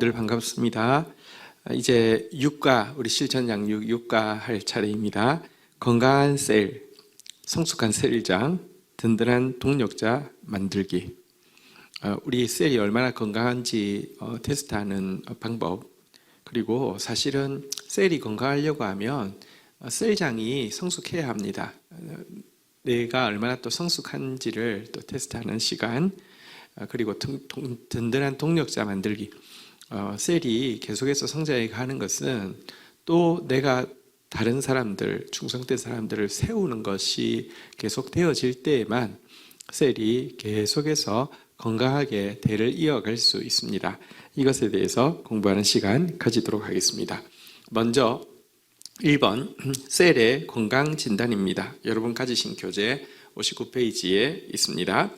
여러분들 반갑습니다. 이제 육가, 우리 실천 양육 육가 할 차례입니다. 건강한 셀, 성숙한 셀장, 든든한 동력자 만들기. 우리 셀이 얼마나 건강한지 테스트하는 방법. 그리고 사실은 셀이 건강하려고 하면 셀장이 성숙해야 합니다. 내가 얼마나 또 성숙한지를 또 테스트하는 시간. 그리고 든든한 동력자 만들기. 셀이 계속해서 성장해 가는 것은 또 내가 다른 사람들, 충성된 사람들을 세우는 것이 계속 되어질 때에만 셀이 계속해서 건강하게 대를 이어갈 수 있습니다. 이것에 대해서 공부하는 시간 가지도록 하겠습니다. 먼저 1번 셀의 건강 진단입니다. 여러분 가지신 교재 59페이지에 있습니다.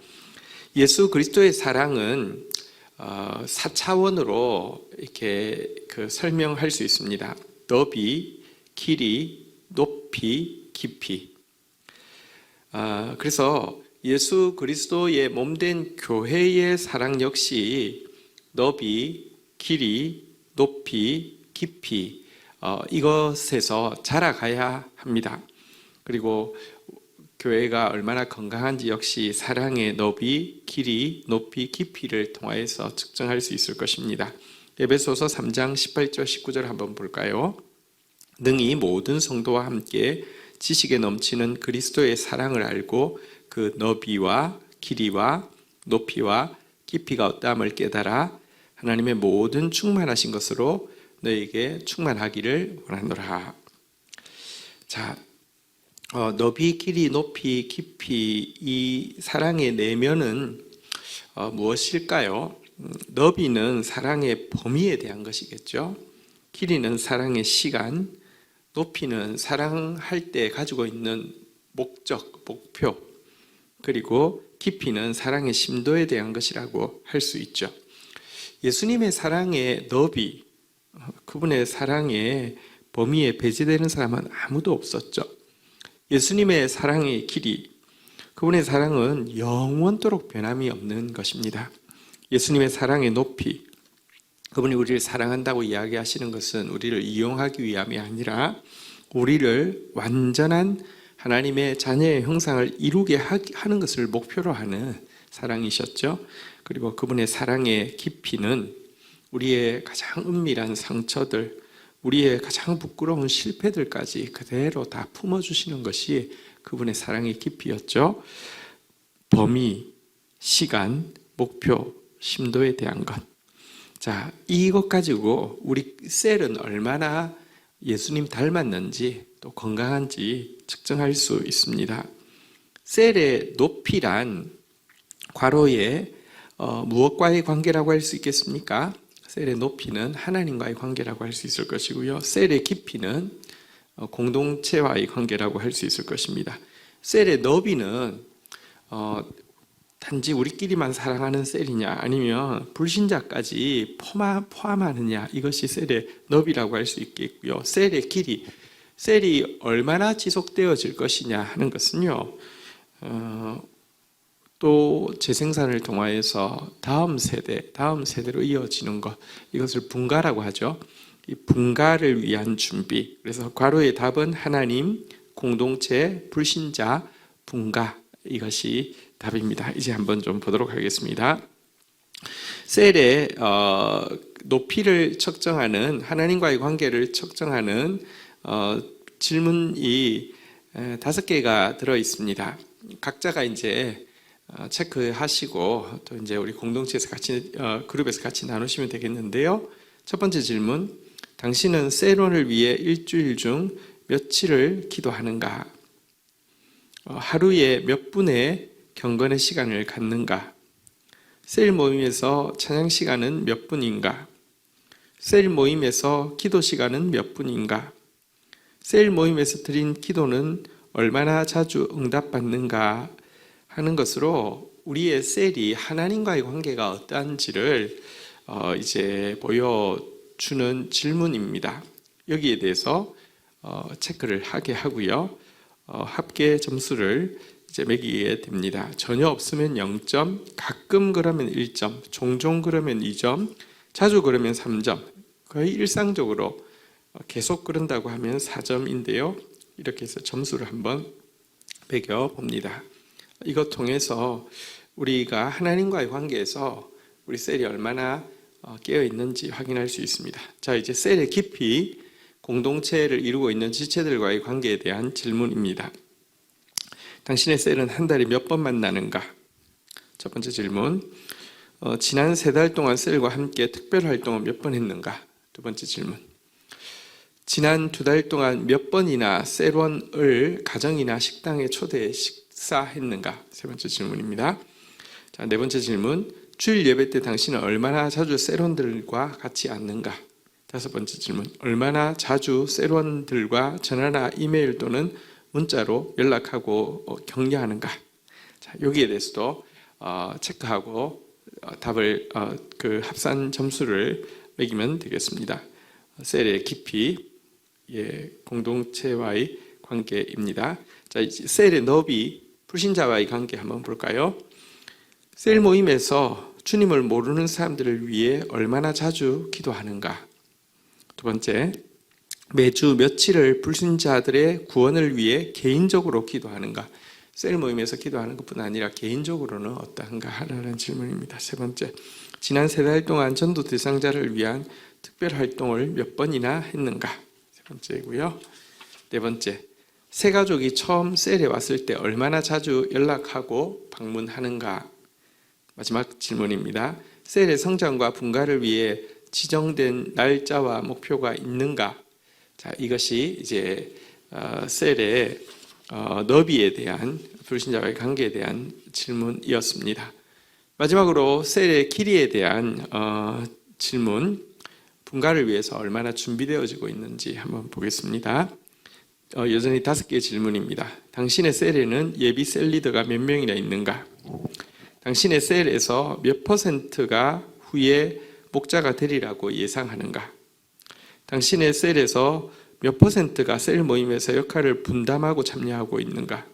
예수 그리스도의 사랑은 4차원으로 이렇게 설명할 수 있습니다. 너비, 길이, 높이, 깊이. 그래서 예수 그리스도의 몸된 교회의 사랑 역시 너비, 길이, 높이, 깊이 이것에서 자라가야 합니다. 그리고 교회가 얼마나 건강한지 역시 사랑의 너비, 길이, 높이, 깊이를 통하여서 측정할 수 있을 것입니다. 에베소서 3장 18절 19절 한번 볼까요? 능히 모든 성도와 함께 지식에 넘치는 그리스도의 사랑을 알고 그 너비와 길이와 높이와 깊이가 어떠함을 깨달아 하나님의 모든 충만하신 것으로 너에게 충만하기를 원하노라. 자, 너비, 길이, 높이, 깊이 이 사랑의 내면은 무엇일까요? 너비는 사랑의 범위에 대한 것이겠죠. 길이는 사랑의 시간, 높이는 사랑할 때 가지고 있는 목적, 목표, 그리고 깊이는 사랑의 심도에 대한 것이라고 할 수 있죠. 예수님의 사랑의 너비, 그분의 사랑의 범위에 배제되는 사람은 아무도 없었죠. 예수님의 사랑의 길이, 그분의 사랑은 영원토록 변함이 없는 것입니다. 예수님의 사랑의 높이, 그분이 우리를 사랑한다고 이야기하시는 것은 우리를 이용하기 위함이 아니라 우리를 완전한 하나님의 자녀의 형상을 이루게 하는 것을 목표로 하는 사랑이셨죠. 그리고 그분의 사랑의 깊이는 우리의 가장 은밀한 상처들, 우리의 가장 부끄러운 실패들까지 그대로 다 품어주시는 것이 그분의 사랑의 깊이였죠. 범위, 시간, 목표, 심도에 대한 것. 자, 이것 가지고 우리 셀은 얼마나 예수님 닮았는지 또 건강한지 측정할 수 있습니다. 셀의 높이란 괄호에 무엇과의 관계라고 할 수 있겠습니까? 셀의 높이는 하나님과의 관계라고 할 수 있을 것이고요. 셀의 깊이는 공동체와의 관계라고 할 수 있을 것입니다. 셀의 너비는 단지 우리끼리만 사랑하는 셀이냐 아니면 불신자까지 포함하느냐 이것이 셀의 너비라고 할 수 있겠고요. 셀의 길이, 셀이 얼마나 지속되어질 것이냐 하는 것은요. 또 재생산을 통하여서 다음 세대로 이어지는 것, 이것을 분가라고 하죠. 이 분가를 위한 준비. 그래서 괄호의 답은 하나님, 공동체, 불신자, 분가, 이것이 답입니다. 이제 한번 좀 보도록 하겠습니다. 셀의 높이를 측정하는, 하나님과의 관계를 측정하는 질문이 5개가 들어 있습니다. 각자가 이제 체크하시고 또 이제 우리 공동체에서 같이 그룹에서 같이 나누시면 되겠는데요. 첫 번째 질문: 당신은 셀원을 위해 일주일 중 며칠을 기도하는가? 하루에 몇 분의 경건의 시간을 갖는가? 셀 모임에서 찬양 시간은 몇 분인가? 셀 모임에서 기도 시간은 몇 분인가? 셀 모임에서 드린 기도는 얼마나 자주 응답받는가 하는 것으로 우리의 셀이 하나님과의 관계가 어떠한지를 이제 보여주는 질문입니다. 여기에 대해서 체크를 하게 하고요. 합계 점수를 이제 매기게 됩니다. 전혀 없으면 0점, 가끔 그러면 1점, 종종 그러면 2점, 자주 그러면 3점, 거의 일상적으로 계속 그런다고 하면 4점인데요. 이렇게 해서 점수를 한번 매겨 봅니다. 이것 통해서 우리가 하나님과의 관계에서 우리 셀이 얼마나 깨어 있는지 확인할 수 있습니다. 자, 이제 셀의 깊이, 공동체를 이루고 있는 지체들과의 관계에 대한 질문입니다. 당신의 셀은 한 달에 몇 번 만나는가? 첫 번째 질문. 지난 3달 동안 셀과 함께 특별 활동을 몇 번 했는가? 두 번째 질문. 지난 2달 동안 몇 번이나 셀원을 가정이나 식당에 초대해 식사했는가? 세 번째 질문입니다. 자, 네 번째 질문. 주일 예배 때 당신은 얼마나 자주 셀원들과 같이 앉는가? 다섯 번째 질문. 얼마나 자주 셀원들과 전화나 이메일 또는 문자로 연락하고 격려하는가? 자, 여기에 대해서도 체크하고 답을 그 합산 점수를 매기면 되겠습니다. 셀의 깊이, 공동체와의 관계입니다. 자, 이제 셀의 너비, 불신자와의 관계 한번 볼까요? 셀 모임에서 주님을 모르는 사람들을 위해 얼마나 자주 기도하는가? 두 번째, 매주 며칠을 불신자들의 구원을 위해 개인적으로 기도하는가? 셀 모임에서 기도하는 것뿐 아니라 개인적으로는 어떠한가 하는 질문입니다. 세 번째, 지난 3달 동안 전도 대상자를 위한 특별 활동을 몇 번이나 했는가? 세 번째고요. 네 번째, 새 가족이 처음 셀에 왔을 때 얼마나 자주 연락하고 방문하는가? 마지막 질문입니다. 셀의 성장과 분가를 위해 지정된 날짜와 목표가 있는가? 자, 이것이 이제 셀의 너비에 대한, 불신자와의 관계에 대한 질문이었습니다. 마지막으로 셀의 길이에 대한 질문, 분가를 위해서 얼마나 준비되어지고 있는지 한번 보겠습니다. 여전히 5개의 질문입니다. 당신의 셀에는 예비 셀 리더가 몇 명이나 있는가? 당신의 셀에서 몇 %가 후에 목자가 되리라고 예상하는가? 당신의 셀에서 몇 %가 셀 모임에서 역할을 분담하고 참여하고 있는가?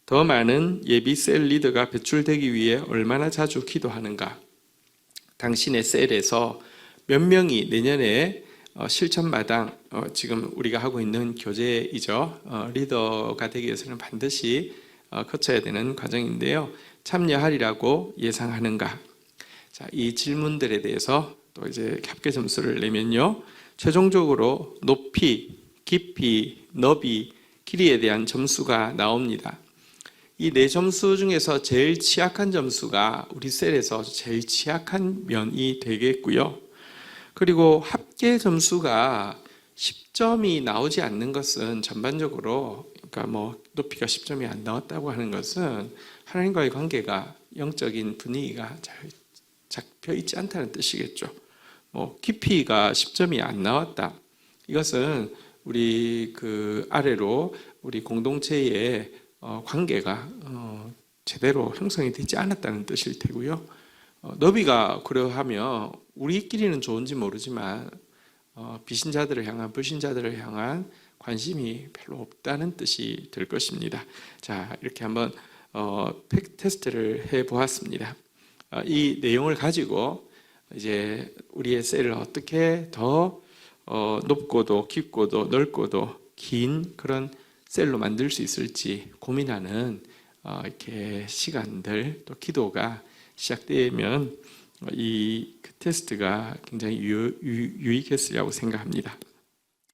더 많은 예비 셀 리더가 배출되기 위해 얼마나 자주 기도하는가? 당신의 셀에서 몇 명이 내년에 실천마당, 지금 우리가 하고 있는 교제이죠. 리더가 되기 위해서는 반드시 거쳐야 되는 과정인데요. 참여하리라고 예상하는가? 자, 이 질문들에 대해서 또 이제 합계 점수를 내면요. 최종적으로 높이, 깊이, 너비, 길이에 대한 점수가 나옵니다. 이 네 점수 중에서 제일 취약한 점수가 우리 셀에서 제일 취약한 면이 되겠고요. 그리고 합계 점수가 10점이 나오지 않는 것은 전반적으로, 그러니까 뭐 높이가 10점이 안 나왔다고 하는 것은 하나님과의 관계가, 영적인 분위기가 잘 잡혀 있지 않다는 뜻이겠죠. 뭐 깊이가 10점이 안 나왔다. 이것은 우리 그 아래로 우리 공동체의 관계가 제대로 형성이 되지 않았다는 뜻일 테고요. 너비가 그러하면 우리끼리는 좋은지 모르지만 비신자들을 향한, 불신자들을 향한 관심이 별로 없다는 뜻이 될 것입니다. 자, 이렇게 한번 팩트 테스트를 해 보았습니다. 이 내용을 가지고 이제 우리의 셀을 어떻게 더 높고도 깊고도 넓고도 긴 그런 셀로 만들 수 있을지 고민하는 이렇게 시간들, 또 기도가 시작되면 이 테스트가 굉장히 유익했으리라고 생각합니다.